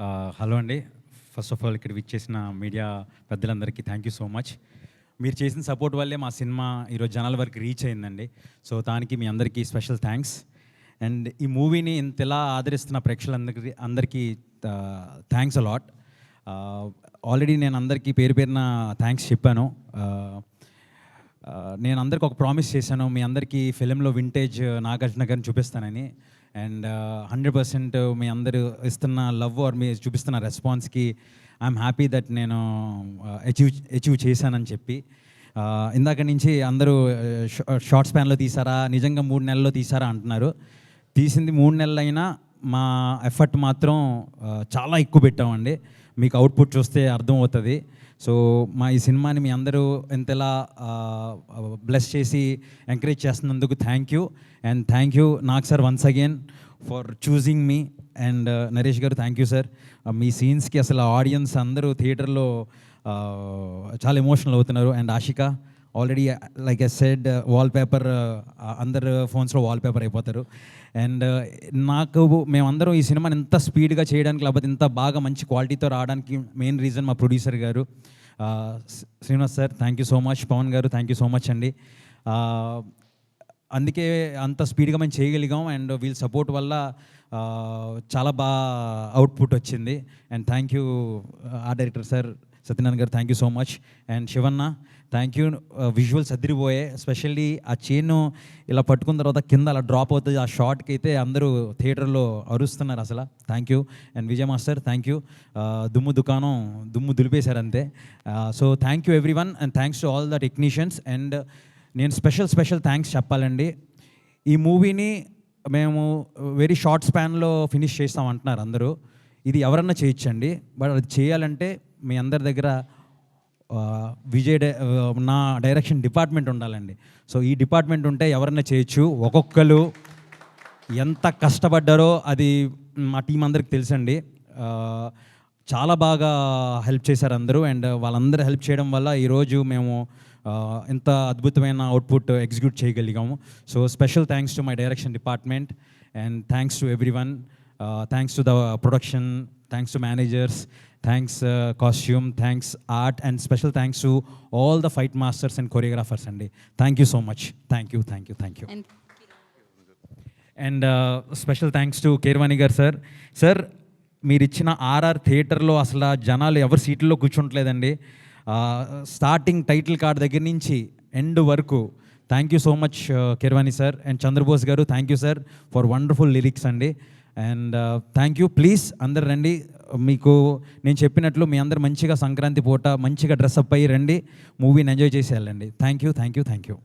Hello అండి. First of all ఇక్కడ విచ్చేసిన మీడియా పెద్దలందరికీ థ్యాంక్ యూ సో మచ్. మీరు చేసిన సపోర్ట్ వల్లే మా సినిమా ఈరోజు జనాల వరకు రీచ్ అయిందండి. సో దానికి మీ అందరికీ స్పెషల్ థ్యాంక్స్. అండ్ ఈ మూవీని ఇంతలా ఆదరిస్తున్న అందరికీ థ్యాంక్స్ అలాట్. ఆల్రెడీ నేను అందరికీ పేరు పేరున థ్యాంక్స్ చెప్పాను. నేను అందరికి ఒక ప్రామిస్ చేశాను, మీ అందరికీ ఫిలింలో వింటేజ్ నాగార్జున గారిని చూపిస్తానని. అండ్ 100% మీ అందరూ ఇస్తున్న లవ్ ఆర్ మీ చూపిస్తున్న రెస్పాన్స్కి ఐఎమ్ హ్యాపీ దట్ నేను అచీవ్ చేశానని చెప్పి. ఇందాక నుంచి అందరూ షార్ట్ స్పాన్లో తీసారా, నిజంగా 3 నెలల్లో తీసారా అంటున్నారు. తీసింది 3 నెలలైనా మా ఎఫర్ట్ మాత్రం చాలా ఎక్కువ పెట్టామండి. మీకు అవుట్పుట్ చూస్తే అర్థమవుతుంది. సో మా ఈ సినిమాని మీ అందరూ ఎంతలా బ్లెస్ చేసి ఎంకరేజ్ చేస్తున్నందుకు thank you. And thank you Nag sir once again for choosing me. And Naresh గారు థ్యాంక్ యూ సార్. మీ సీన్స్కి అసలు ఆడియన్స్ అందరూ థియేటర్లో చాలా ఎమోషనల్ అవుతున్నారు. And Ashika already like a said wallpaper, అందరు ఫోన్స్లో వాల్పేపర్ అయిపోతారు. అండ్ మేమందరం ఈ సినిమాని ఇంత స్పీడ్గా చేయడానికి, లేకపోతే ఇంత బాగా మంచి క్వాలిటీతో రావడానికి మెయిన్ రీజన్ మా ప్రొడ్యూసర్ గారు Srinivas sir, thank you so much. Pawan గారు థ్యాంక్ యూ సో మచ్ అండి. అందుకే అంత స్పీడ్గా మేము చేయగలిగాం. అండ్ వీళ్ళ సపోర్ట్ వల్ల చాలా బాగా అవుట్పుట్ వచ్చింది. And thank you art director sir Satyanarayana garu, thank you so much. And Shivanna thank you. Visuals అదిరిపోయే, ఎస్పెషల్లీ ఆ చైన్ ఇలా పట్టుకున్న తర్వాత కింద అలా డ్రాప్ అవుతుంది, ఆ షార్ట్కి అయితే అందరూ థియేటర్లో అరుస్తున్నారు అసలు. Thank you. And Vijay master thank you. దుమ్ము దులిపేశారు అంతే. So thank you every one. And thanks to all the technicians. And నేను స్పెషల్ థ్యాంక్స్ చెప్పాలండి. ఈ మూవీని మేము వెరీ షార్ట్ స్పాన్లో ఫినిష్ చేస్తామంటున్నారు అందరూ. ఇది ఎవరన్నా చేయొచ్చండి, బట్ అది చేయాలంటే మీ అందరి దగ్గర నా డైరెక్షన్ డిపార్ట్మెంట్ ఉండాలండి. సో ఈ డిపార్ట్మెంట్ ఉంటే ఎవరన్నా చేయొచ్చు. ఒక్కొక్కరు ఎంత కష్టపడ్డారో అది మా టీం అందరికి తెలుసండి. చాలా బాగా హెల్ప్ చేశారు అందరూ. అండ్ వాళ్ళందరూ హెల్ప్ చేయడం వల్ల ఈరోజు మేము ఇంత అద్భుతమైన అవుట్పుట్ ఎగ్జిక్యూట్ చేయగలిగాము. So special thanks to my direction department. And thanks to everyone. Thanks to the production, thanks to managers, thanks costume, thanks art, and special thanks to all the fight masters and choreographers అండి. Thank you so much. Thank you. And special thanks to Keeravani garu sir. Sir మీరు ఇచ్చిన RR థియేటర్లో అసలు జనాలు ఎవరు సీట్లలో కూర్చోట్లేదండి. Starting title card దగ్గర నుంచి ఎండ్ వరకు thank you so much Keeravani sir. And Chandrabose garu thank you sir for wonderful lyrics అండి. And thank you. ప్లీజ్ అందరు రండి. మీకు నేను చెప్పినట్లు మీ అందరు మంచిగా సంక్రాంతి పూట మంచిగా డ్రెస్అప్ అయ్యి రండి, మూవీని ఎంజాయ్ చేసి వెళ్ళండి. Thank you.